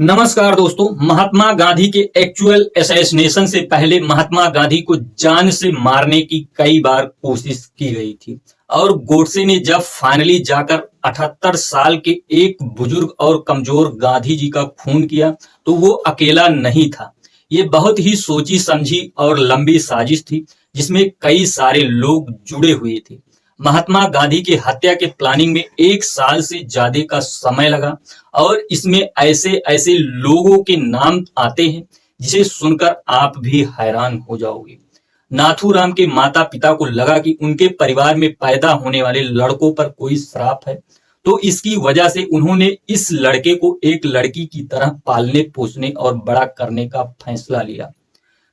नमस्कार दोस्तों। महात्मा गांधी के एक्चुअल असैसिनेशन से पहले महात्मा गांधी को जान से मारने की कई बार कोशिश की गई थी और गोडसे ने जब फाइनली जाकर 78 साल के एक बुजुर्ग और कमजोर गांधी जी का खून किया तो वो अकेला नहीं था। ये बहुत ही सोची समझी और लंबी साजिश थी जिसमें कई सारे लोग जुड़े हुए थे। महात्मा गांधी की हत्या के प्लानिंग में 1 साल से ज्यादा का समय लगा और इसमें ऐसे ऐसे लोगों के नाम आते हैं जिसे सुनकर आप भी हैरान हो जाओगे। नाथूराम के माता पिता को लगा कि उनके परिवार में पैदा होने वाले लड़कों पर कोई श्राप है, तो इसकी वजह से उन्होंने इस लड़के को एक लड़की की तरह पालने पोसने और बड़ा करने का फैसला लिया।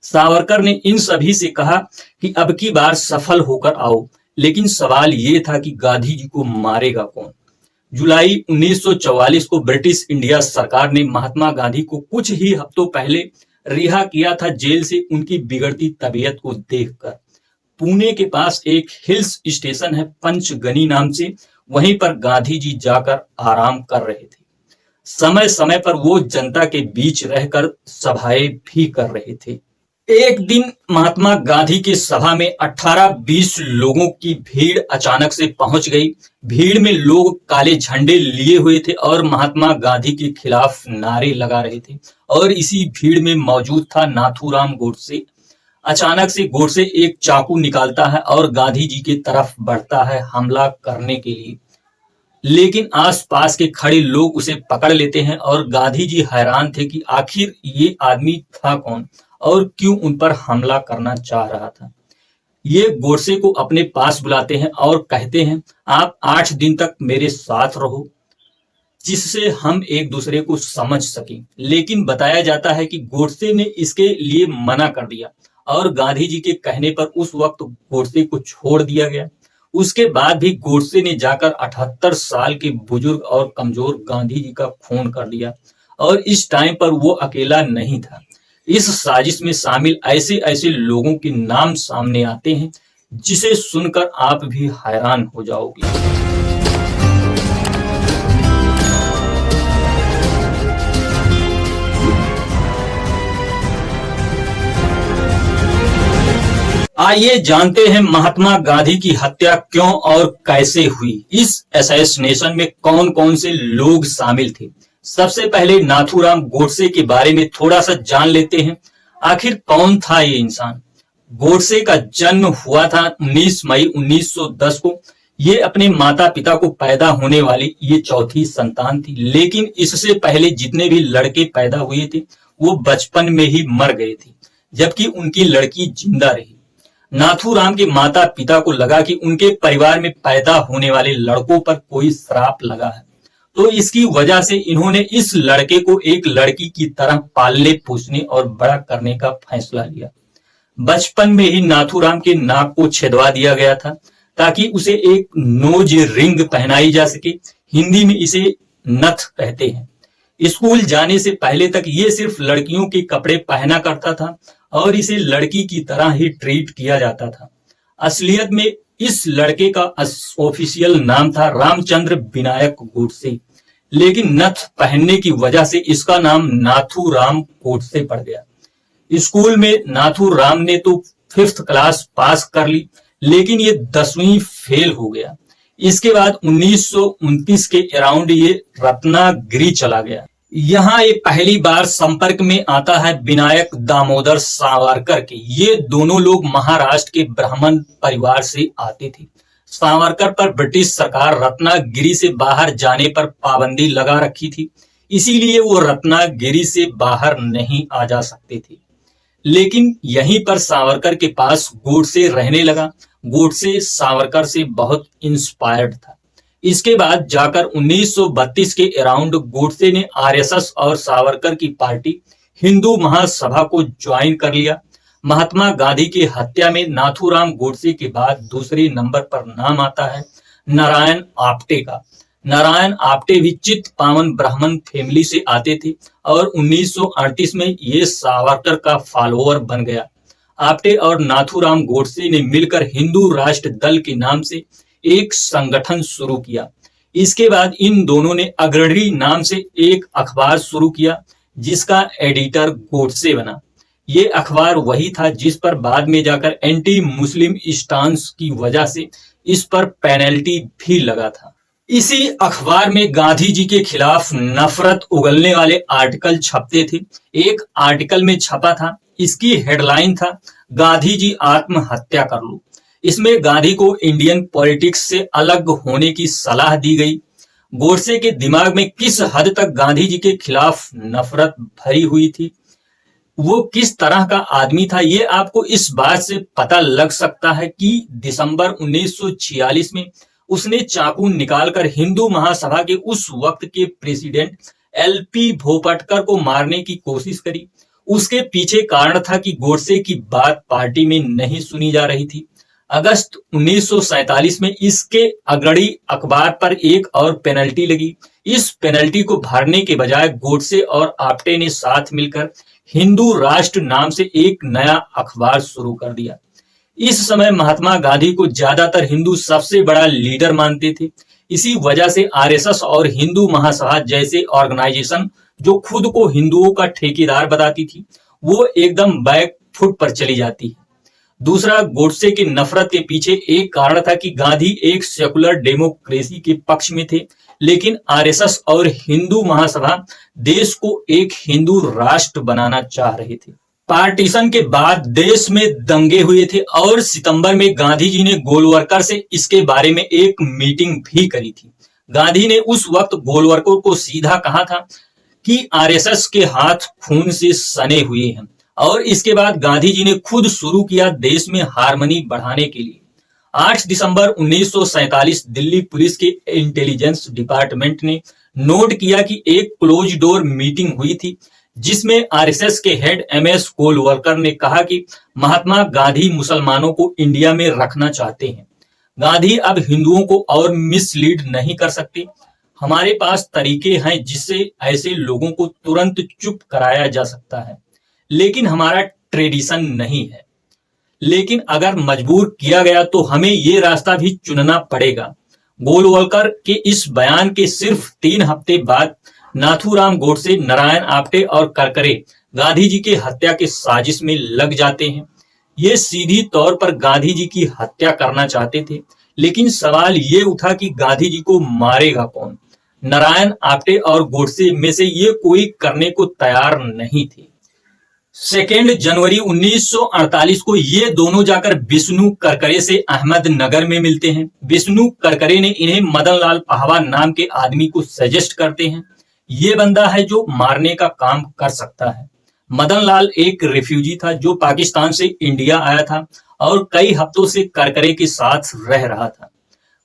सावरकर ने इन सभी से कहा कि अब की बार सफल होकर आओ, लेकिन सवाल ये था कि गांधी जी को मारेगा कौन। जुलाई 1944 को ब्रिटिश इंडिया सरकार ने महात्मा गांधी को कुछ ही हफ्तों पहले रिहा किया था जेल से उनकी बिगड़ती तबीयत को देखकर। पुणे के पास एक हिल्स स्टेशन है पंचगनी नाम से, वहीं पर गांधी जी जाकर आराम कर रहे थे। समय समय पर वो जनता के बीच रहकर सभाएं भी कर रहे थे। एक दिन महात्मा गांधी की सभा में 18-20 लोगों की भीड़ अचानक से पहुंच गई। भीड़ में लोग काले झंडे लिए हुए थे और महात्मा गांधी के खिलाफ नारे लगा रहे थे और इसी भीड़ में मौजूद था नाथूराम गोडसे। अचानक से गोडसे एक चाकू निकालता है और गांधी जी की तरफ बढ़ता है हमला करने के लिए, लेकिन आसपास के खड़े लोग उसे पकड़ लेते हैं और गांधी जी हैरान थे कि आखिर ये आदमी था कौन और क्यों उन पर हमला करना चाह रहा था। ये गोडसे को अपने पास बुलाते हैं और कहते हैं, आप 8 दिन तक मेरे साथ रहो जिससे हम एक दूसरे को समझ सकें। लेकिन बताया जाता है कि गोडसे ने इसके लिए मना कर दिया और गांधी जी के कहने पर उस वक्त गोडसे को छोड़ दिया गया। उसके बाद भी गोडसे ने जाकर 78 साल के बुजुर्ग और कमजोर गांधी जी का खून कर दिया और इस टाइम पर वो अकेला नहीं था। इस साजिश में शामिल ऐसे ऐसे लोगों के नाम सामने आते हैं जिसे सुनकर आप भी हैरान हो जाओगे। आइए जानते हैं महात्मा गांधी की हत्या क्यों और कैसे हुई। इस असैसिनेशन में कौन कौन से लोग शामिल थे। सबसे पहले नाथूराम गोडसे के बारे में थोड़ा सा जान लेते हैं। आखिर कौन था ये इंसान। गोडसे का जन्म हुआ था 19 मई 1910 को। ये अपने माता पिता को पैदा होने वाली ये चौथी संतान थी, लेकिन इससे पहले जितने भी लड़के पैदा हुए थे वो बचपन में ही मर गए थे, जबकि उनकी लड़की जिंदा रही। नाथूराम के माता पिता को लगा कि उनके परिवार में पैदा होने वाले लड़कों पर कोई श्राप लगा है, तो इसकी वजह से इन्होंने इस लड़के को एक लड़की की तरह पालने पोसने और बड़ा करने का फैसला लिया। बचपन में ही नाथूराम के नाक को छिदवा दिया गया था ताकि उसे एक नोज रिंग पहनाई जा सके। हिंदी में इसे नथ कहते हैं। स्कूल जाने से पहले तक ये सिर्फ लड़कियों के कपड़े पहना करता था और इसे लड़की की तरह ही ट्रीट किया जाता था। असलियत में इस लड़के का ऑफिशियल नाम था रामचंद्र विनायक गोडसे, लेकिन नथ पहनने की वजह से इसका नाम नाथूराम गोडसे पड़ गया। स्कूल में नाथूराम ने तो 5th क्लास पास कर ली, लेकिन ये 10वीं फेल हो गया। इसके बाद 1929 के अराउंड ये रत्नागिरी चला गया। यहाँ ये पहली बार संपर्क में आता है विनायक दामोदर सावरकर के। ये दोनों लोग महाराष्ट्र के ब्राह्मण परिवार से आते थे। सावरकर पर ब्रिटिश सरकार रत्नागिरी से बाहर जाने पर पाबंदी लगा रखी थी, इसीलिए वो रत्नागिरी से बाहर नहीं आ जा सकते थे। लेकिन यहीं पर सावरकर के पास गोडसे रहने लगा। गोडसे सावरकर से बहुत इंस्पायर्ड था। इसके बाद जाकर 1932 के अराउंड गोडसे ने आरएसएस और सावरकर की पार्टी हिंदू महासभा को ज्वाइन कर लिया। महात्मा गांधी की हत्या में नाथूराम गोडसे के बाद दूसरे नंबर पर नाम आता है नारायण आप्टे का। नारायण आप्टे भी चित्त पावन ब्राह्मण फैमिली से आते थे और 1938 में ये सावरकर का फॉलोअर बन गया। आप्टे और नाथूराम गोडसे ने मिलकर हिंदू राष्ट्र दल के नाम से एक संगठन शुरू किया। इसके बाद इन दोनों ने अग्रणी नाम से एक अखबार शुरू किया जिसका एडिटर गोडसे बना। ये अखबार वही था जिस पर बाद में जाकर एंटी मुस्लिम स्टांस की वजह से इस पर पेनल्टी भी लगा था। इसी अखबार में गांधी जी के खिलाफ नफरत उगलने वाले आर्टिकल छपते थे। एक आर्टिकल में छपा था, इसकी हेडलाइन था गांधी जी आत्महत्या कर लो। इसमें गांधी को इंडियन पॉलिटिक्स से अलग होने की सलाह दी गई। गोडसे के दिमाग में किस हद तक गांधी जी के खिलाफ नफरत भरी हुई थी, वो किस तरह का आदमी था, ये आपको इस बात से पता लग सकता है कि दिसंबर 1946 में उसने चाकू निकालकर हिंदू महासभा के उस वक्त के प्रेसिडेंट एलपी भोपटकर को मारने की कोशिश करी। उसके पीछे कारण था कि गोडसे की बात पार्टी में नहीं सुनी जा रही थी। अगस्त 1947 में इसके अग्रणी अखबार पर एक और पेनल्टी लगी। इस पेनल्टी को भरने के बजाय गोडसे और आप्टे ने साथ मिलकर हिंदू राष्ट्र नाम से एक नया अखबार शुरू कर दिया। इस समय महात्मा गांधी को ज्यादातर हिंदू सबसे बड़ा लीडर मानते थे। इसी वजह से आरएसएस और हिंदू महासभा जैसे ऑर्गेनाइजेशन जो खुद को हिंदुओं का ठेकेदार बताती थी, वो एकदम बैक फुट पर चली जाती है। दूसरा, गोडसे की नफरत के पीछे एक कारण था कि गांधी एक सेकुलर डेमोक्रेसी के पक्ष में थे, लेकिन आरएसएस और हिंदू महासभा देश को एक हिंदू राष्ट्र बनाना चाह रहे थे। पार्टीशन के बाद देश में दंगे हुए थे और सितंबर में गांधी जी ने गोलवरकर से इसके बारे में एक मीटिंग भी करी थी। गांधी ने उस वक्त गोलवरकर को सीधा कहा था कि आरएसएस के हाथ खून से सने हुए हैं, और इसके बाद गांधी जी ने खुद शुरू किया देश में हार्मनी बढ़ाने के लिए। 8 दिसंबर 1947 दिल्ली पुलिस के इंटेलिजेंस डिपार्टमेंट ने नोट किया कि एक क्लोज डोर मीटिंग हुई थी जिसमें आरएसएस के हेड एमएस गोलवलकर ने कहा कि महात्मा गांधी मुसलमानों को इंडिया में रखना चाहते हैं। गांधी अब हिंदुओं को और मिसलीड नहीं कर सकते। हमारे पास तरीके हैं जिससे ऐसे लोगों को तुरंत चुप कराया जा सकता है, लेकिन हमारा ट्रेडिशन नहीं है। लेकिन अगर मजबूर किया गया तो हमें ये रास्ता भी चुनना पड़ेगा। गोलवलकर के इस बयान के सिर्फ 3 हफ्ते बाद नाथूराम गोडसे, नारायण आप्टे और करकरे गांधी जी के हत्या के साजिश में लग जाते हैं। ये सीधी तौर पर गांधी जी की हत्या करना चाहते थे, लेकिन सवाल ये उठा कि गांधी जी को मारेगा कौन। नारायण आप्टे और गोडसे में से ये कोई करने को तैयार नहीं थे। 2 जनवरी 1948 को ये दोनों जाकर विष्णु करकरे से अहमदनगर में मिलते हैं। विष्णु करकरे ने इन्हें मदन लाल पाहवा नाम के आदमी को सजेस्ट करते हैं। ये बंदा है जो मारने का काम कर सकता है। मदन लाल एक रिफ्यूजी था जो पाकिस्तान से इंडिया आया था और कई हफ्तों से करकरे के साथ रह रहा था।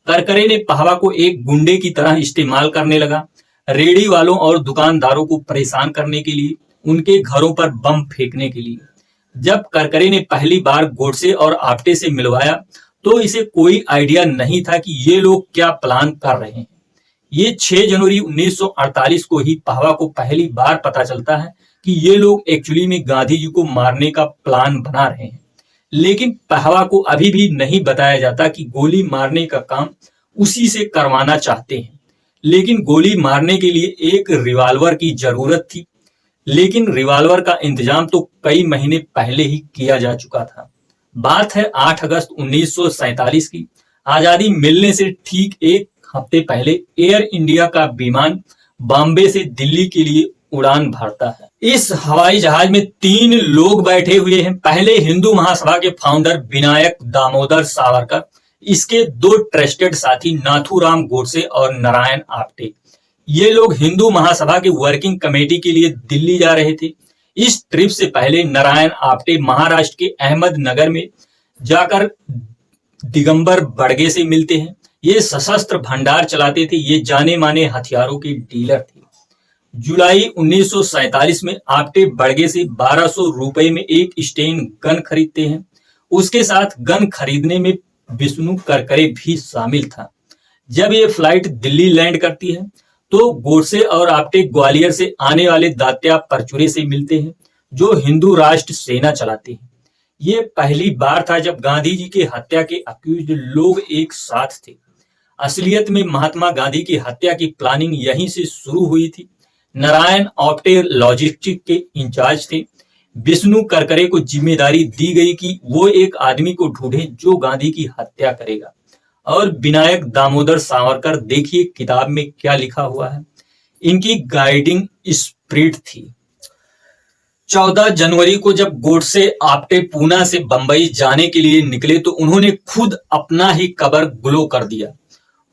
करकरे ने पाहवा को एक गुंडे की तरह इस्तेमाल करने लगा, रेडी वालों और दुकानदारों को परेशान करने के लिए, उनके घरों पर बम फेंकने के लिए। जब करकरे ने पहली बार गोडसे और आप्टे से मिलवाया तो इसे कोई आइडिया नहीं था कि ये लोग क्या प्लान कर रहे हैं। ये 6 जनवरी 1948 को ही पाहवा को पहली बार पता चलता है कि ये लोग एक्चुअली में गांधी जी को मारने का प्लान बना रहे हैं। लेकिन पाहवा को अभी भी नहीं बताया जाता कि गोली मारने का काम उसी से करवाना चाहते हैं। लेकिन गोली मारने के लिए एक रिवॉल्वर की जरूरत थी, लेकिन रिवॉल्वर का इंतजाम तो कई महीने पहले ही किया जा चुका था। बात है 8 अगस्त 1947 की। आजादी मिलने से ठीक एक हफ्ते पहले एयर इंडिया का विमान बॉम्बे से दिल्ली के लिए उड़ान भरता है। इस हवाई जहाज में 3 लोग बैठे हुए हैं। पहले हिंदू महासभा के फाउंडर विनायक दामोदर सावरकर, इसके 2 ट्रस्टेड साथी नाथूराम गोडसे और नारायण आप्टे। ये लोग हिंदू महासभा की वर्किंग कमेटी के लिए दिल्ली जा रहे थे। इस ट्रिप से पहले नारायण आप्टे महाराष्ट्र के अहमदनगर में जाकर दिगंबर बड़गे से मिलते हैं। ये सशस्त्र भंडार चलाते थे, ये जाने माने हथियारों के डीलर थे। जुलाई 1947 में आप्टे बड़गे से 1200 रुपए में एक स्टेन गन खरीदते हैं। उसके साथ गन खरीदने में विष्णु करकरे भी शामिल था। जब ये फ्लाइट दिल्ली लैंड करती है तो गोडसे और आप्टे ग्वालियर से आने वाले दात्या परचुरे से मिलते हैं जो हिंदू राष्ट्र सेना चलाते हैं। ये पहली बार था जब गांधी जी की हत्या के अक्यूज्ड लोग एक साथ थे। असलियत में महात्मा गांधी की हत्या की प्लानिंग यहीं से शुरू हुई थी। नारायण आप्टे लॉजिस्टिक के इंचार्ज थे। विष्णु करकरे को जिम्मेदारी दी गई कि वो एक आदमी को ढूंढे जो गांधी की हत्या करेगा। और विनायक दामोदर सावरकर, देखिए किताब में क्या लिखा हुआ है, इनकी गाइडिंग स्पिरिट थी। 14 जनवरी को जब गोडसे आप्टे पूना से बंबई जाने के लिए निकले तो उन्होंने खुद अपना ही कबर ग्लो कर दिया।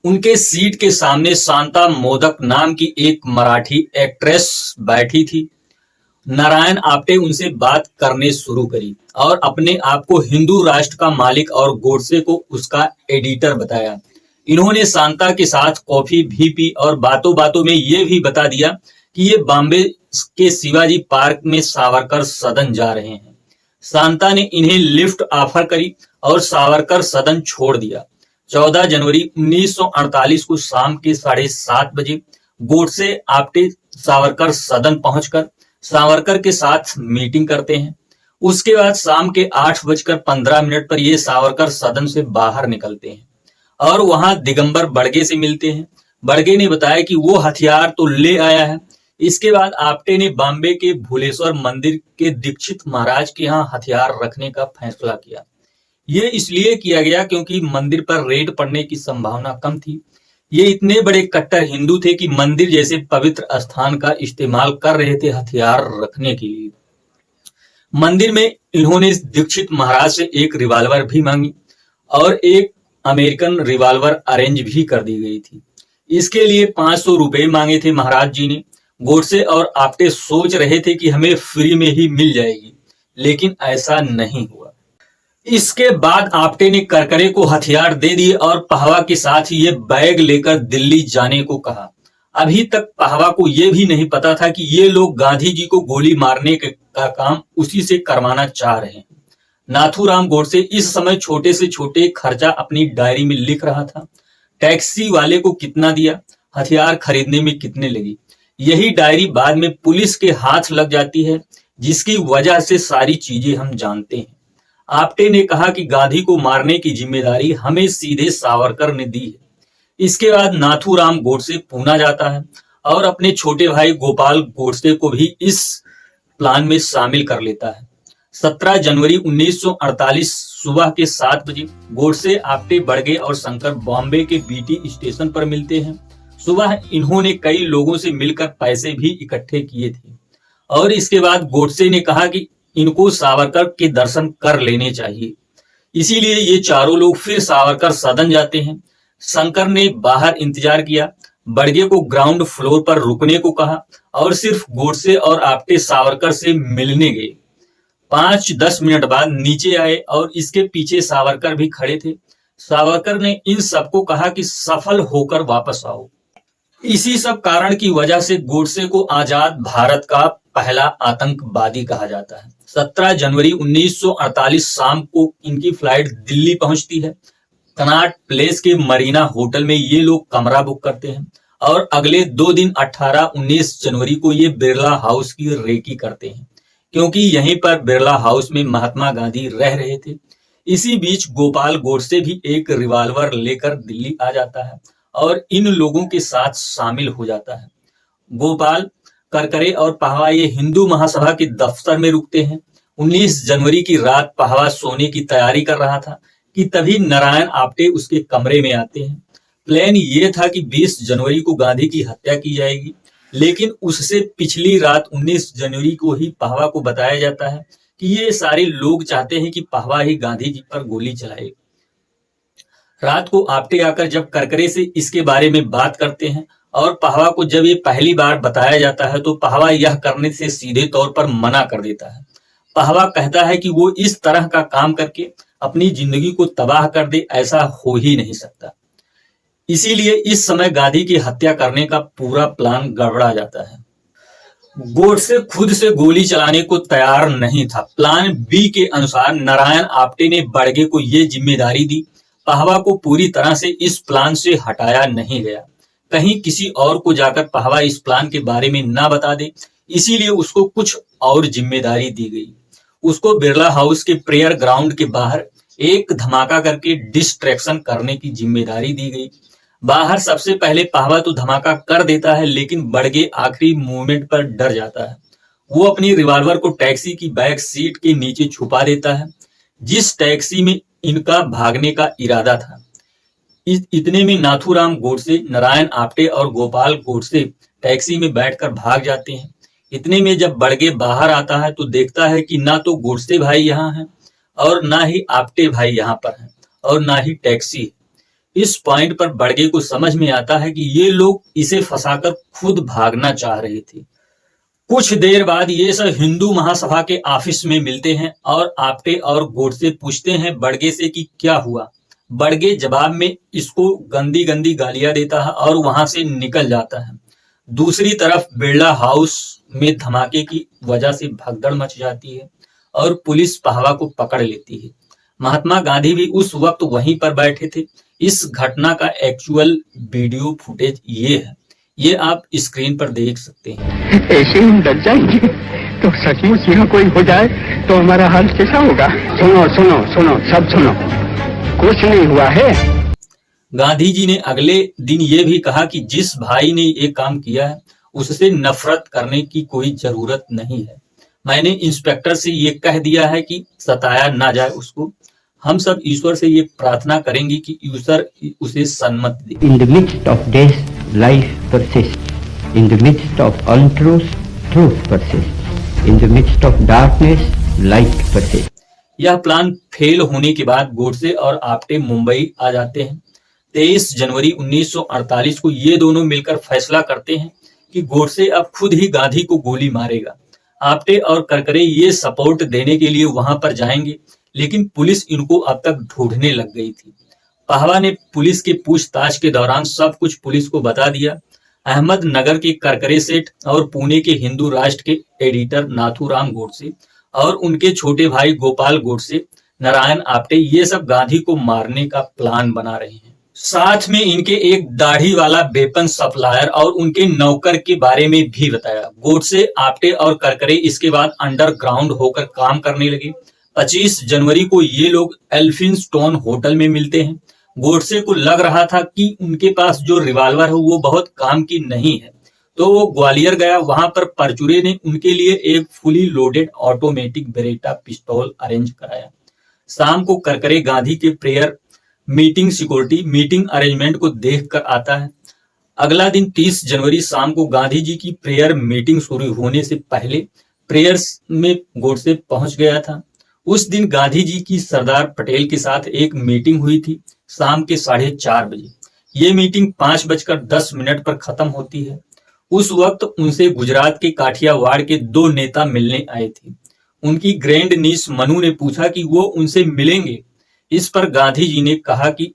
उनके सीट के सामने शांता मोदक नाम की एक मराठी एक्ट्रेस बैठी थी। नारायण आप्टे उनसे बात करने शुरू करी और अपने आप को हिंदू राष्ट्र का मालिक और गोडसे को उसका एडिटर बताया। इन्होंने शांता के साथ कॉफी भी पी और बातों बातों में ये भी बता दिया कि ये बॉम्बे के शिवाजी पार्क में सावरकर सदन जा रहे हैं। शांता ने इन्हें लिफ्ट ऑफर करी और सावरकर सदन छोड़ दिया। 14 जनवरी 1948 को शाम के 7:30 बजे गोडसे आप्टे सावरकर सदन पहुंचकर सावरकर के साथ मीटिंग करते हैं। उसके बाद शाम के 8:15 पर ये सावरकर सदन से बाहर निकलते हैं और वहां दिगंबर बड़गे से मिलते हैं। बड़गे ने बताया कि वो हथियार तो ले आया है। इसके बाद आप्टे ने बॉम्बे के भुलेश्वर मंदिर के दीक्षित महाराज के यहाँ हथियार रखने का फैसला किया। ये इसलिए किया गया क्योंकि मंदिर पर रेड पड़ने की संभावना कम थी। ये इतने बड़े कट्टर हिंदू थे कि मंदिर जैसे पवित्र स्थान का इस्तेमाल कर रहे थे हथियार रखने के लिए। मंदिर में इन्होंने दीक्षित महाराज से एक रिवॉल्वर भी मांगी और एक अमेरिकन रिवॉल्वर अरेंज भी कर दी गई थी। इसके लिए 500 रुपए मांगे थे महाराज जी ने। गोडसे और आप्टे सोच रहे थे कि हमें फ्री में ही मिल जाएगी, लेकिन ऐसा नहीं हुआ। इसके बाद आप्टे ने करकरे को हथियार दे दिए और पहवा के साथ ये बैग लेकर दिल्ली जाने को कहा। अभी तक पहवा को यह भी नहीं पता था कि ये लोग गांधी जी को गोली मारने का काम उसी से करवाना चाह रहे हैं। नाथूराम गोडसे इस समय छोटे से छोटे खर्चा अपनी डायरी में लिख रहा था। टैक्सी वाले को कितना दिया, हथियार खरीदने में कितने लगी, यही डायरी बाद में पुलिस के हाथ लग जाती है, जिसकी वजह से सारी चीजें हम जानते हैं। आप्टे ने कहा कि गांधी को मारने की जिम्मेदारी हमें सीधे सावरकर ने दी है। इसके बाद नाथूराम गोडसे पूना जाता है और अपने छोटे भाई गोपाल गोडसे को भी इस प्लान में शामिल कर लेता है। 17 जनवरी 1948 सुबह के 7 बजे गोडसे, आप्टे, बड़गे और शंकर बॉम्बे के बीटी स्टेशन पर मिलते हैं। सुबह इन्होंने कई लोगों से मिलकर पैसे भी इकट्ठे किए थे और इसके बाद गोडसे ने कहा कि इनको सावरकर के दर्शन कर लेने चाहिए। इसीलिए ये चारों लोग फिर सावरकर सदन जाते हैं। शंकर ने बाहर इंतजार किया, बड़गे को ग्राउंड फ्लोर पर रुकने को कहा और सिर्फ गोडसे और आप्टे सावरकर से मिलने गए। 5-10 मिनट बाद नीचे आए और इसके पीछे सावरकर भी खड़े थे। सावरकर ने इन सबको कहा कि सफल होकर वापस आओ। इसी सब कारण की वजह से गोडसे को आजाद भारत का पहला आतंकवादी कहा जाता है। 17 जनवरी 1948 शाम को इनकी फ्लाइट दिल्ली पहुंचती है। कनॉट प्लेस के मरीना होटल में ये लोग कमरा बुक करते हैं और अगले 2 दिन 18-19 जनवरी को ये बिरला हाउस की रेकी करते हैं, क्योंकि यहीं पर बिरला हाउस में महात्मा गांधी रह रहे थे। इसी बीच गोपाल गोडसे भी एक रिवॉल्वर लेकर दिल्ली आ जाता है और इन लोगों के साथ शामिल हो जाता है। गोपाल, करकरे और पहवा ये हिंदू महासभा के दफ्तर में रुकते हैं। 19 जनवरी की रात पहवा सोने की तैयारी कर रहा था कि तभी नारायण आप्टे उसके कमरे में आते हैं। प्लान ये था कि 20 जनवरी को गांधी की हत्या की जाएगी, लेकिन उससे पिछली रात 19 जनवरी को ही पहवा को बताया जाता है कि ये सारे लोग चाहते हैं कि पहवा ही गांधी जी पर गोली चलाए। रात को आप्टे आकर जब करकरे से इसके बारे में बात करते हैं और पहवा को जब ये पहली बार बताया जाता है तो पहवा यह करने से सीधे तौर पर मना कर देता है। पहवा कहता है कि वो इस तरह का काम करके अपनी जिंदगी को तबाह कर दे, ऐसा हो ही नहीं सकता। इसीलिए इस समय गांधी की हत्या करने का पूरा प्लान गड़बड़ा जाता है। गोडसे खुद से गोली चलाने को तैयार नहीं था। प्लान बी के अनुसार नारायण आप्टे ने बड़गे को यह जिम्मेदारी दी। पहवा को पूरी तरह से इस प्लान से हटाया नहीं गया। कहीं किसी और को जाकर पहवा इस प्लान के बारे में ना बता दे, इसीलिए उसको कुछ और जिम्मेदारी दी गई। उसको बिरला हाउस के प्रेयर ग्राउंड के बाहर एक धमाका करके डिस्ट्रैक्शन करने की जिम्मेदारी दी गई। बाहर सबसे पहले पाहवा तो धमाका कर देता है, लेकिन बड़गे आखिरी मोमेंट पर डर जाता है। वो अपनी रिवॉल्वर को टैक्सी की बैक सीट के नीचे छुपा देता है, जिस टैक्सी में इनका भागने का इरादा था। इतने में नाथूराम गोडसे, नारायण आप्टे और गोपाल गोडसे टैक्सी में बैठकर भाग जाते हैं। इतने में जब बड़गे बाहर आता है तो देखता है कि ना तो गोडसे भाई यहाँ हैं और ना ही आप्टे भाई यहाँ पर हैं और ना ही टैक्सी। इस पॉइंट पर बड़गे को समझ में आता है कि ये लोग इसे फंसाकर खुद भागना चाह रहे थे। कुछ देर बाद ये सब हिंदू महासभा के ऑफिस में मिलते हैं और आप्टे और गोडसे पूछते हैं बड़गे से कि क्या हुआ। बड़गे जवाब में इसको गंदी गंदी गालियां देता है और वहां से निकल जाता है। दूसरी तरफ बिरला हाउस में धमाके की वजह से भगदड़ मच जाती है और पुलिस पाहवा को पकड़ लेती है। महात्मा गांधी भी उस वक्त वहीं पर बैठे थे। इस घटना का एक्चुअल वीडियो फुटेज ये है, ये आप स्क्रीन पर देख सकते हैं। ऐसे हम डर जाएंगे तो सचमुच यहाँ कोई हो जाए तो हमारा हाल कैसा होगा। सुनो सुनो सुनो, सब सुनो, कुछ नहीं हुआ है। गांधी जी ने अगले दिन ये भी कहा कि जिस भाई ने ये काम किया है उससे नफरत करने की कोई जरूरत नहीं है। मैंने इंस्पेक्टर से ये कह दिया है कि सताया ना जाए उसको। हम सब ईश्वर से ये प्रार्थना करेंगे कि ईश्वर उसे सन्मति दे। In the midst of death, life persists. In the midst of untruth, truth persists. In the midst of darkness, light persists. यह प्लान फेल होने के बाद गोडसे और आप्टे मुंबई आ जाते हैं। 23 जनवरी 1948 को ये दोनों मिलकर फैसला करते हैं कि गोडसे अब खुद ही गांधी को गोली मारेगा। आप्टे और करकरे ये सपोर्ट देने के लिए वहां पर जाएंगे, लेकिन पुलिस इनको अब तक ढूंढने लग गई थी। पाहवा ने पुलिस के पूछताछ के दौरान सब कुछ पुलिस को बता दिया। अहमदनगर के करकरे सेठ और पुणे के हिंदू राष्ट्र के एडिटर नाथूराम गोडसे और उनके छोटे भाई गोपाल गोडसे, नारायण आप्टे ये सब गांधी को मारने का प्लान बना रहे हैं। साथ में इनके एक दाढ़ी वाला वेपन सप्लायर और उनके नौकर के बारे में भी बताया। गोडसे, आप्टे और करकरे इसके बाद अंडरग्राउंड होकर काम करने लगे। 25 जनवरी को ये लोग एल्फिनस्टोन होटल में मिलते हैं। गोडसे को लग रहा था कि उनके पास जो रिवॉल्वर है वो बहुत काम की नहीं है, तो वो ग्वालियर गया। वहां पर परचूरे ने उनके लिए एक फुली लोडेड ऑटोमेटिक बेरेटा पिस्तौल अरेंज कराया। शाम को करकरे गांधी के prayer meeting security meeting arrangement को देखकर आता है। अगला दिन 30 जनवरी शाम को गांधी जी की प्रेयर मीटिंग शुरू होने से पहले प्रेयर्स में गोडसे पहुंच गया था। उस दिन गांधी जी की सरदार पटेल के साथ एक मीटिंग हुई थी शाम के 4:30 बजे। ये मीटिंग 5:10 पर खत्म होती है। उस वक्त उनसे गुजरात के काठियावाड़ के 2 नेता मिलने आए थे। उनकी ग्रैंड नीस मनु ने पूछा कि वो उनसे मिलेंगे। इस पर गांधी जी ने कहा कि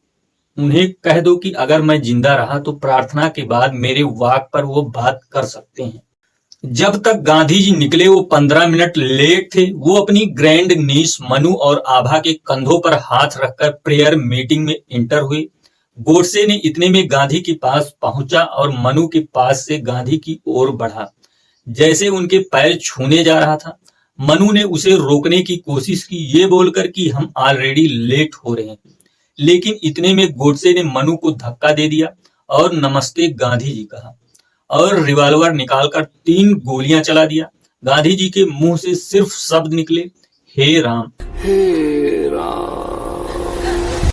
उन्हें कह दो कि अगर मैं जिंदा रहा तो प्रार्थना के बाद मेरे वाक पर वो बात कर सकते हैं। जब तक गांधी जी निकले वो 15 मिनट लेट थे। वो अपनी ग्रैंड नीस मनु और आभा के कंधों पर हाथ रखकर प्रेयर मीटिंग में इंटर हुए। गोडसे ने इतने में गांधी के पास पहुंचा और मनु के पास से गांधी की ओर बढ़ा। जैसे उनके पैर छूने जा रहा था, मनु ने उसे रोकने की कोशिश की, ये बोलकर कि हम ऑलरेडी लेट हो रहे हैं। लेकिन इतने में गोडसे ने मनु को धक्का दे दिया और नमस्ते गांधी जी कहा और रिवॉल्वर निकालकर 3 गोलियां चला दिया। गांधी जी के मुंह से सिर्फ शब्द निकले, हे राम। हे राम।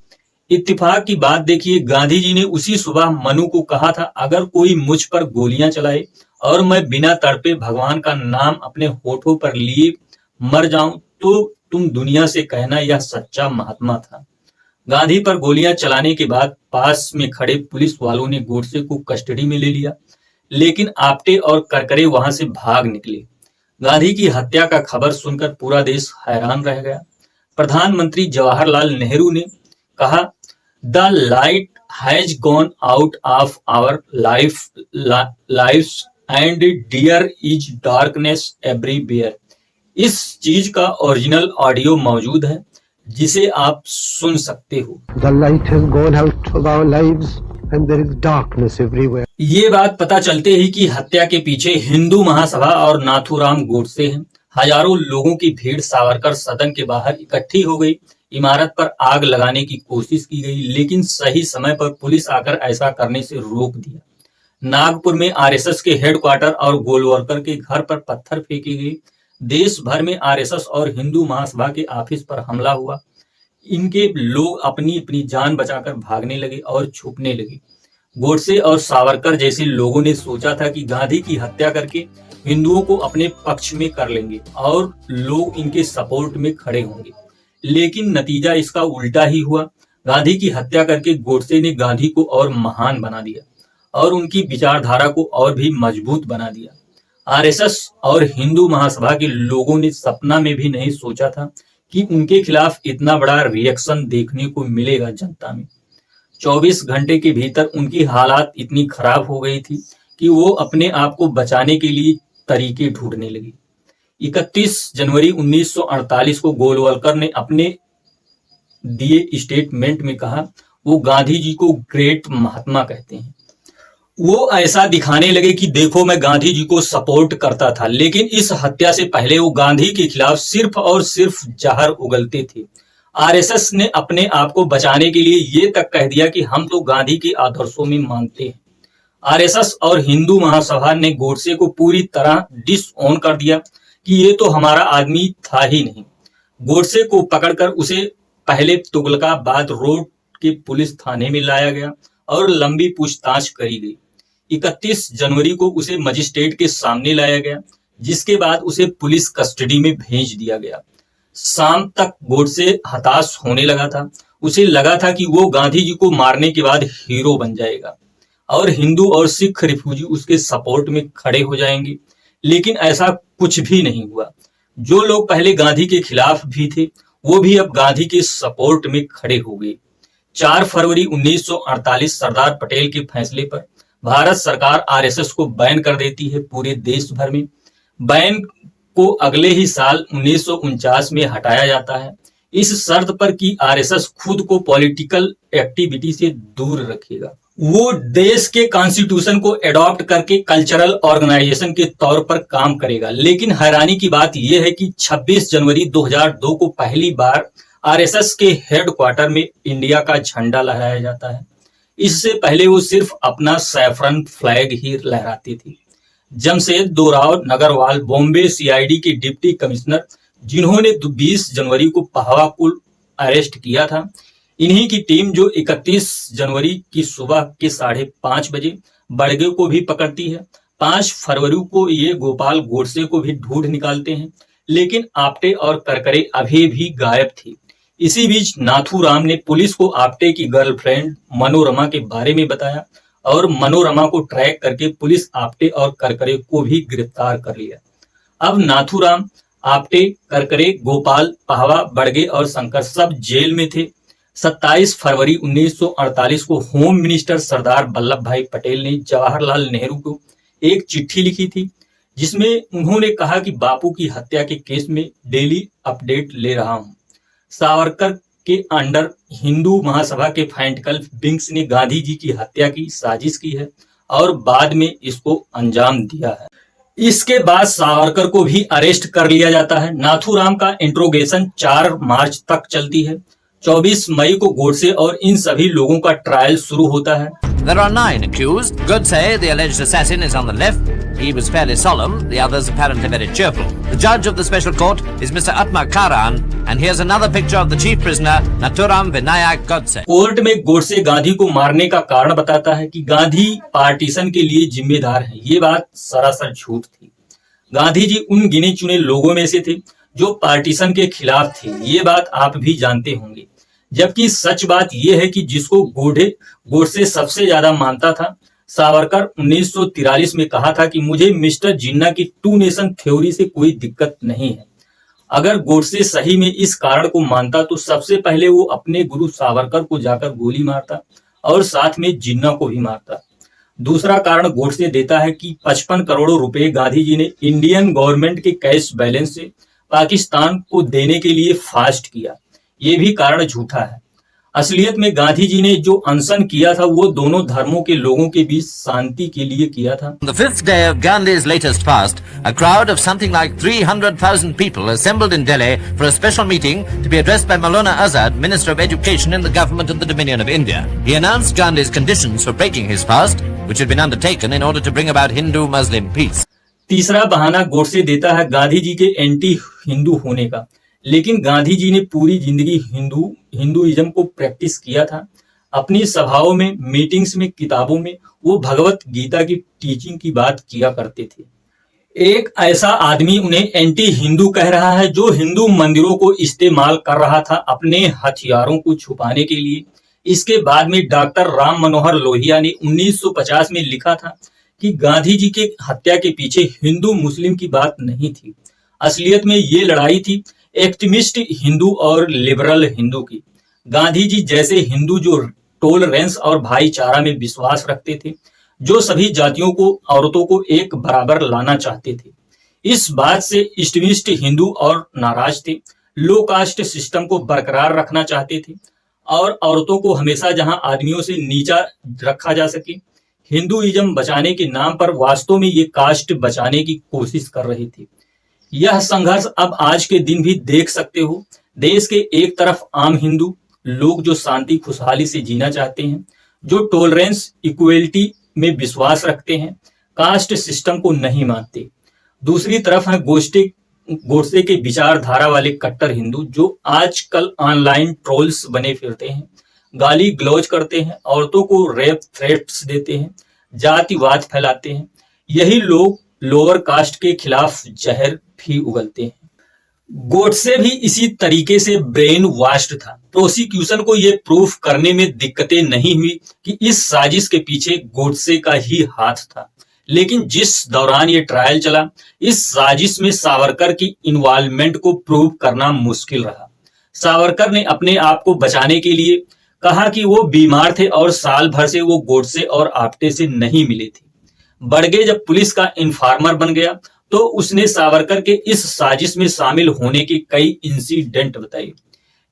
इत्तेफाक की बात देखिए, गांधी जी ने उसी सुबह मनु को कहा था अगर कोई मुझ पर गोलियां चलाए और मैं बिना तड़पे भगवान का नाम अपने होठों पर लिए मर जाऊं तो तुम दुनिया से कहना यह सच्चा महात्मा था। गांधी पर गोलियां चलाने के बाद पास में खड़े पुलिस वालों ने गोडसे को कस्टडी में ले लिया, लेकिन आप्टे और करकरे वहां से भाग निकले। गांधी की हत्या का खबर सुनकर पूरा देश हैरान रह गया। प्रधानमंत्री जवाहरलाल नेहरू ने कहा, the light has gone out of our lives and there is darkness everywhere. इस चीज का ओरिजिनल ऑडियो मौजूद है जिसे आप सुन सकते हो। The light has gone out of our lives and there is darkness everywhere. ये बात पता चलते ही कि हत्या के पीछे हिंदू महासभा और नाथूराम गोडसे हैं। हजारों लोगों की भीड़ सावरकर सदन के बाहर इकट्ठी हो गई। इमारत पर आग लगाने की कोशिश की गई, लेकिन सही समय पर पुलिस आकर ऐसा करने से रोक दिया। नागपुर में आरएसएस के हेडक्वार्टर और गोलवलकर के घर पर पत्थर फेंके गए। देश भर में आरएसएस और हिंदू महासभा के ऑफिस पर हमला हुआ। इनके लोग अपनी अपनी जान बचाकर भागने लगे और छुपने लगे। गोडसे और सावरकर जैसे लोगों ने सोचा था कि गांधी की हत्या करके हिंदुओं को अपने पक्ष में कर लेंगे और लोग इनके सपोर्ट में खड़े होंगे, लेकिन नतीजा इसका उल्टा ही हुआ। गांधी की हत्या करके गोडसे ने गांधी को और महान बना दिया और उनकी विचारधारा को और भी मजबूत बना दिया। आरएसएस और हिंदू महासभा के लोगों ने सपना में भी नहीं सोचा था कि उनके खिलाफ इतना बड़ा रिएक्शन देखने को मिलेगा जनता में। 24 घंटे के भीतर उनकी हालात इतनी खराब हो गई थी कि वो अपने आप को बचाने के लिए तरीके ढूंढने लगी। 31 जनवरी 1948 को गोलवलकर ने अपने दिए स्टेटमेंट में कहा, वो गांधी जी को ग्रेट महात्मा कहते हैं। वो ऐसा दिखाने लगे कि देखो मैं गांधी जी को सपोर्ट करता था, लेकिन इस हत्या से पहले वो गांधी के खिलाफ सिर्फ और सिर्फ जहर उगलते थे। आरएसएस ने अपने आप को बचाने के लिए ये तक कह दिया कि हम तो गांधी के आदर्शों में मानते हैं। आरएसएस और हिंदू महासभा ने गोडसे को पूरी तरह डिसऑन कर दिया कि ये तो हमारा आदमी था ही नहीं। गोडसे को पकड़कर उसे पहले तुगलकाबाद रोड के पुलिस थाने में लाया गया और लंबी पूछताछ करी गई। 31 जनवरी को उसे मजिस्ट्रेट के सामने लाया गया, जिसके बाद उसे पुलिस कस्टडी में भेज दिया गया। शाम तक गोडसे हताश होने लगा था। उसे लगा था कि वो गांधी जी को मारने के बाद हीरो बन जाएगा और हिंदू और सिख रिफ्यूजी उसके सपोर्ट में खड़े हो जाएंगे, लेकिन ऐसा कुछ भी नहीं हुआ। जो लोग पहले गांधी के खिलाफ भी थे, वो भी अब गांधी के सपोर्ट में खड़े हो गए। 4 फरवरी 1948 सरदार पटेल के फैसले पर भारत सरकार आरएसएस को बैन कर देती है पूरे देश भर में। बैन को अगले ही साल 1949 में हटाया जाता है, इस शर्त पर कि आरएसएस खुद को पॉलिटिकल एक्टिविटी से दूर रखेगा। वो देश के कॉन्स्टिट्यूशन को एडॉप्ट करके कल्चरल ऑर्गेनाइजेशन के तौर पर काम करेगा। लेकिन हैरानी की बात यह है कि 26 जनवरी 2002 को पहली बार आरएसएस के हेडक्वार्टर में इंडिया का झंडा लहराया जाता है। इससे पहले वो सिर्फ अपना सैफरन फ्लैग ही लहराती थी। जमशेदोराव नगरवाल बॉम्बे सीआईडी के डिप्टी कमिश्नर, जिन्होंने 20 जनवरी को पहवा को अरेस्ट किया था, इन्हीं की टीम जो 31 जनवरी की सुबह के 5:30 बजे बड़गे को भी पकड़ती है। 5 फरवरी को ये गोपाल गोडसे को भी ढूंढ निकालते हैं, लेकिन आप्टे और करकरे अभी भी गायब थी। इसी बीच नाथूराम ने पुलिस को आप्टे की गर्लफ्रेंड मनोरमा के बारे में बताया और मनोरमा को ट्रैक करके पुलिस आप्टे और करकरे को भी गिरफ्तार कर लिया। अब नाथूराम, आप्टे, करकरे, गोपाल, पहवा, बड़गे और शंकर सब जेल में थे। 27 फरवरी 1948 को होम मिनिस्टर सरदार वल्लभ भाई पटेल ने जवाहरलाल नेहरू को एक चिट्ठी लिखी थी, जिसमें उन्होंने कहा कि बापू की हत्या के केस में डेली अपडेट ले रहा हूं। सावरकर के अंडर हिंदू महासभा के फैंटिकल विंग्स ने गांधी जी की हत्या की साजिश की है और बाद में इसको अंजाम दिया है। इसके बाद सावरकर को भी अरेस्ट कर लिया जाता है। नाथूराम का इंट्रोगेशन 4 मार्च तक चलती है। 24 मई को गोडसे और इन सभी लोगों का ट्रायल शुरू होता है। There are 9 accused. Godse, the alleged assassin, is on the left. He was fairly solemn, the others apparently very cheerful. The judge of the special court is Mr. Atma Karan, and here's another picture of the chief prisoner, Nathuram Vinayak Godse. Court में गोडसे गांधी को मारने का कारण बताता है कि Gandhi partition के लिए जिम्मेदार है। ये बात सरासर झूठ थी। गांधी जी उन गिने चुने लोगों में से थे जो पार्टीशन के खिलाफ थे। ये बात आप भी जानते होंगे। जबकि सच बात यह है कि जिसको गोडसे सबसे ज्यादा मानता था, सावरकर 1943 में कहा था कि मुझे मिस्टर जिन्ना की 2 नेशन थ्योरी से कोई दिक्कत नहीं है। अगर गोडसे सही में इस कारण को मानता तो सबसे पहले वो अपने गुरु सावरकर को जाकर गोली मारता और साथ में जिन्ना को भी मारता। दूसरा कारण गोडसे देता है कि 55 करोड़ रुपए गांधी जी ने इंडियन गवर्नमेंट के कैश बैलेंस से पाकिस्तान को देने के लिए फास्ट किया। ये भी कारण झूठा है। असलियत में गांधी जी ने जो अनशन किया था वो दोनों धर्मों के लोगों के बीच शांति के लिए किया था। On the fifth day of Gandhi's latest fast, a crowd of something like 300,000 people assembled in Delhi for a special meeting to be addressed by Maulana Azad, Minister of Education in the government of the Dominion of India. He announced Gandhi's conditions for breaking his fast, which had been undertaken in order to bring about Hindu-Muslim peace. तीसरा बहाना गोडसे देता है गांधी जी के anti Hindu होने का, लेकिन गांधी जी ने पूरी जिंदगी हिंदुइज्म को प्रैक्टिस किया था। अपनी सभाओं में, मीटिंग्स में, किताबों में वो भगवत गीता की टीचिंग की बात किया करते थे। एक ऐसा आदमी उन्हें एंटी हिंदू कह रहा है जो हिंदू मंदिरों को इस्तेमाल कर रहा था अपने हथियारों को छुपाने के लिए। इसके बाद में डॉक्टर राम मनोहर लोहिया ने 1950 में लिखा था कि गांधी जी के हत्या के पीछे हिंदू मुस्लिम की बात नहीं थी। असलियत में ये लड़ाई थी एक्सट्रीमिस्ट हिंदू और लिबरल हिंदू की। गांधी जी जैसे हिंदू जो टॉलरेंस और भाईचारा में विश्वास रखते थे, जो सभी जातियों को, औरतों को एक बराबर लाना चाहते थे। इस बात से एक्सट्रीमिस्ट हिंदू और नाराज थे। लो कास्ट सिस्टम को बरकरार रखना चाहते थे और औरतों को हमेशा जहां आदमियों से नीचा रखा जा सके। हिंदुइज्म बचाने के नाम पर वास्तव में ये कास्ट बचाने की कोशिश कर रहे थे। यह संघर्ष अब आज के दिन भी देख सकते हो। देश के एक तरफ आम हिंदू लोग जो शांति खुशहाली से जीना चाहते हैं, जो टॉलरेंस इक्वलिटी में विश्वास रखते हैं, कास्ट सिस्टम को नहीं मानते। दूसरी तरफ है गोडसे के विचारधारा वाले कट्टर हिंदू जो आजकल ऑनलाइन ट्रोल्स बने फिरते हैं, गाली गलौज करते हैं, औरतों को रेप थ्रेट्स देते हैं, जातिवाद फैलाते हैं। यही लोग लोअर कास्ट के खिलाफ जहर भी उगलते हैं। गोडसे भी इसी तरीके से ब्रेन वॉश्ड था। प्रोसिक्यूशन को यह प्रूफ करने में दिक्कतें नहीं हुई कि इस साजिश के पीछे गोडसे का ही हाथ था। लेकिन जिस दौरान ये ट्रायल चला, इस साजिश में सावरकर की इन्वॉल्वमेंट को प्रूव करना मुश्किल रहा। सावरकर ने अपने आप को बचाने के लिए कहा कि वो बीमार थे और साल भर से वो गोडसे और आप्टे से नहीं मिले थे। बड़गे जब पुलिस का इन्फॉर्मर बन गया तो उसने सावरकर के इस साजिश में शामिल होने के कई इंसिडेंट बताए,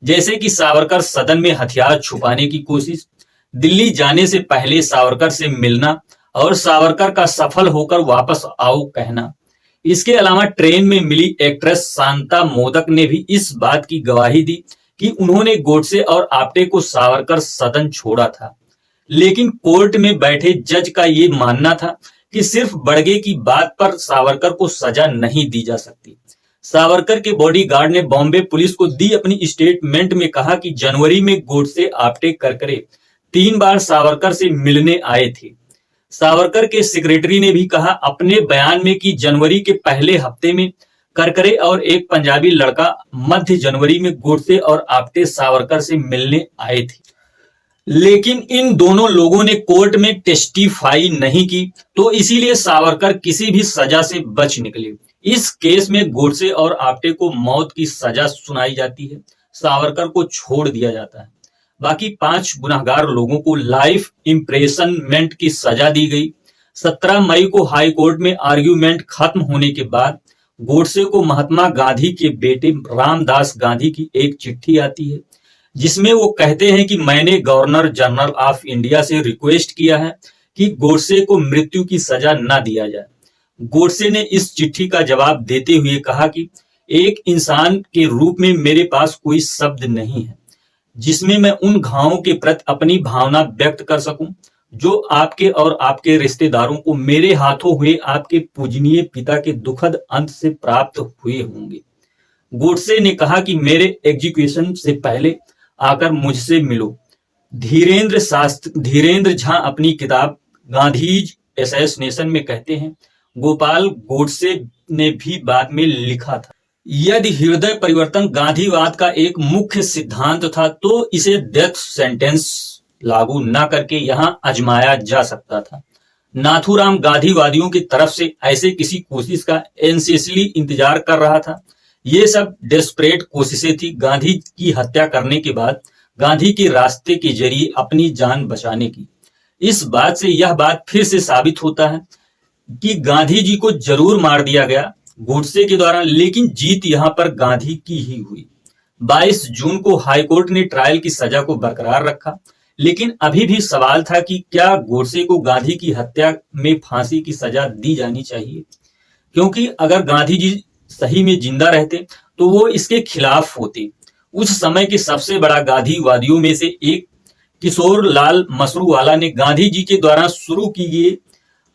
जैसे कि सावरकर सदन में हथियार छुपाने की कोशिश, दिल्ली जाने से पहले सावरकर से मिलना और सावरकर का सफल होकर वापस आओ कहना। इसके अलावा ट्रेन में मिली एक्ट्रेस शांता मोदक ने भी इस बात की गवाही दी कि उन्होंने गोडसे और आप्टे को सावरकर सदन छोड़ा था। लेकिन कोर्ट में बैठे जज का ये मानना था कि सिर्फ बड़गे की बात पर सावरकर को सजा नहीं दी जा सकती। सावरकर के बॉडीगार्ड ने बॉम्बे पुलिस को दी अपनी स्टेटमेंट में कहा कि जनवरी में गोडसे आप्टे करकरे 3 बार सावरकर से मिलने आए थे। सावरकर के सेक्रेटरी ने भी कहा अपने बयान में कि जनवरी के पहले हफ्ते में करकरे और एक पंजाबी लड़का मध्य जनवरी में गोडसे और आप्टे सावरकर से मिलने आए थे। लेकिन इन दोनों लोगों ने कोर्ट में टेस्टिफाई नहीं की, तो इसीलिए सावरकर किसी भी सजा से बच निकले। इस केस में गोडसे और आप्टे को मौत की सजा सुनाई जाती है, सावरकर को छोड़ दिया जाता है। बाकी 5 गुनाहगार लोगों को लाइफ इम्प्रेसनमेंट की सजा दी गई। 17 मई को हाई कोर्ट में आर्ग्यूमेंट खत्म होने के बाद गोडसे को महात्मा गांधी के बेटे रामदास गांधी की एक चिट्ठी आती है, जिसमें वो कहते हैं कि मैंने गवर्नर जनरल ऑफ इंडिया से रिक्वेस्ट किया है कि गोडसे को मृत्यु की सजा न दिया जाए। गोडसे ने इस चिट्ठी का जवाब देते हुए कहा कि एक इंसान के रूप में मेरे पास कोई शब्द नहीं है जिसमें मैं उन घावों के प्रति अपनी भावना व्यक्त कर सकूं जो आपके और आपके रिश्तेदारों को मेरे हाथों हुए आपके पूजनीय पिता के दुखद अंत से प्राप्त हुए होंगे। गोडसे ने कहा कि मेरे एग्जीक्यूशन से पहले आकर मुझसे मिलो। धीरेन्द्र झा अपनी किताब गांधीज असैसिनेशन में कहते हैं, गोपाल गोडसे ने भी बाद में लिखा था, यदि हृदय परिवर्तन गांधीवाद का एक मुख्य सिद्धांत था तो इसे डेथ सेंटेंस लागू न करके यहां आजमाया जा सकता था। नाथूराम गांधीवादियों की तरफ से ऐसे किसी कोशिश का एंसेसली इंतजार कर रहा था। ये सब डेस्परेट कोशिशें थी गांधी की हत्या करने के बाद गांधी के रास्ते के जरिए अपनी जान बचाने की। इस बात से यह बात फिर से साबित होता है कि गांधी जी को जरूर मार दिया गया गोडसे के द्वारा, लेकिन जीत यहां पर गांधी की ही हुई। 22 जून को हाईकोर्ट ने ट्रायल की सजा को बरकरार रखा, लेकिन अभी भी सवाल था कि क्या गोडसे को गांधी की हत्या में फांसी की सजा दी जानी चाहिए, क्योंकि अगर गांधी जी सही में जिंदा रहते तो वो इसके खिलाफ होते। उस समय के सबसे बड़ा गांधीवादियों में से एक किशोर लाल मसरूवाला ने गांधी जी के द्वारा शुरू की गई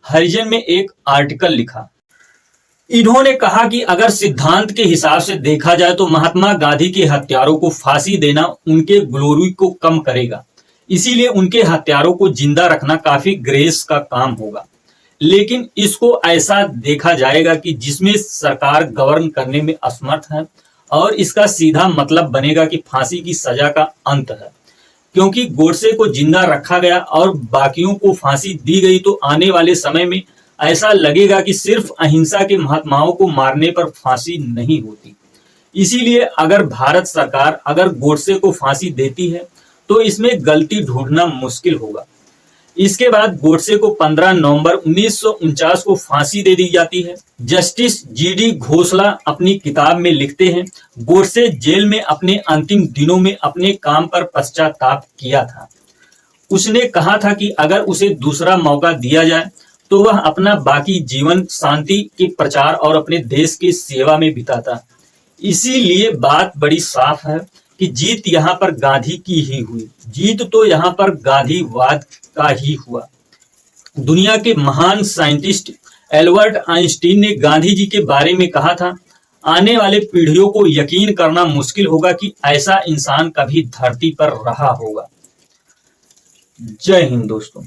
हरिजन में एक आर्टिकल लिखा। इन्होंने कहा कि अगर सिद्धांत के हिसाब से देखा जाए तो महात्मा गांधी के हत्यारों को फांसी देना उनके ग्लोरी को कम करेगा, इसीलिए उनके हत्यारों को जिंदा रखना काफी ग्रेस का काम होगा। लेकिन इसको ऐसा देखा जाएगा कि जिसमें सरकार गवर्न करने में असमर्थ है, और इसका सीधा मतलब बनेगा कि फांसी की सजा का अंत है। क्योंकि गोडसे को जिंदा रखा गया और बाकियों को फांसी दी गई तो आने वाले समय में ऐसा लगेगा कि सिर्फ अहिंसा के महात्माओं को मारने पर फांसी नहीं होती। इसीलिए अगर भारत सरकार अगर गोडसे को फांसी देती है तो इसमें गलती ढूंढना मुश्किल होगा। इसके बाद गोडसे को 15 नवंबर 1949 को फांसी दे दी जाती है। जस्टिस जीडी घोषला अपनी किताब में लिखते हैं, गोडसे जेल में अपने अंतिम दिनों में अपने काम पर पश्चाताप किया था। उसने कहा था कि अगर उसे दूसरा मौका दिया जाए तो वह अपना बाकी जीवन शांति के प्रचार और अपने देश की सेवा में बिताता। इसीलिए बात बड़ी साफ है कि जीत यहाँ पर गांधी की ही हुई। जीत तो यहाँ पर गांधीवाद का ही हुआ। दुनिया के महान साइंटिस्ट एल्बर्ट आइंस्टीन ने गांधी जी के बारे में कहा था, आने वाले पीढ़ियों को यकीन करना मुश्किल होगा कि ऐसा इंसान कभी धरती पर रहा होगा। जय हिंद दोस्तों।